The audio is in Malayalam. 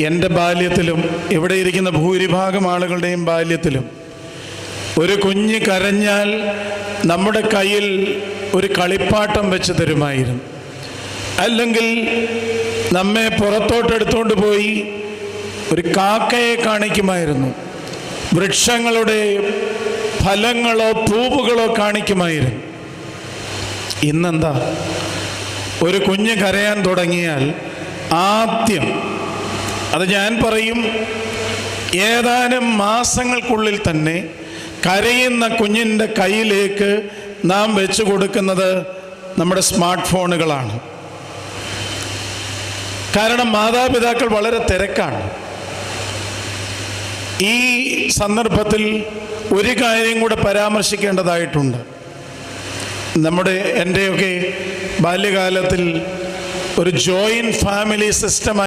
എൻ്റെ ബാല്യത്തിലും ഇവിടെ ഇരിക്കുന്ന ഭൂരിഭാഗം ആളുകളുടെയും ബാല്യത്തിലും ഒരു കുഞ്ഞ് കരഞ്ഞാൽ നമ്മുടെ കയ്യിൽ ഒരു കളിപ്പാട്ടം വെച്ച് തരുമായിരുന്നു. അല്ലെങ്കിൽ നമ്മെ പുറത്തോട്ടെടുത്തുകൊണ്ട് പോയി ഒരു കാക്കയെ കാണിക്കുമായിരുന്നു. വൃക്ഷങ്ങളുടെ ഫലങ്ങളോ പൂവുകളോ കാണിക്കുമായിരുന്നു. ഇന്നെന്താ? ഒരു കുഞ്ഞ് കരയാൻ തുടങ്ങിയാൽ ആദ്യം, അത് ഞാൻ പറയും, ഏതാനും മാസങ്ങൾക്കുള്ളിൽ തന്നെ കരയുന്ന കുഞ്ഞിൻ്റെ കയ്യിലേക്ക് നാം വെച്ചു കൊടുക്കുന്നത് നമ്മുടെ സ്മാർട്ട് ഫോണുകളാണ്. കാരണം മാതാപിതാക്കൾ വളരെ തിരക്കാണ്. ഈ സന്ദർഭത്തിൽ ഒരു കാര്യം കൂടെ പരാമർശിക്കേണ്ടതായിട്ടുണ്ട്. എൻ്റെയൊക്കെ ബാല്യകാലത്തിൽ ഒരു ജോയിൻറ്റ് ഫാമിലി സിസ്റ്റം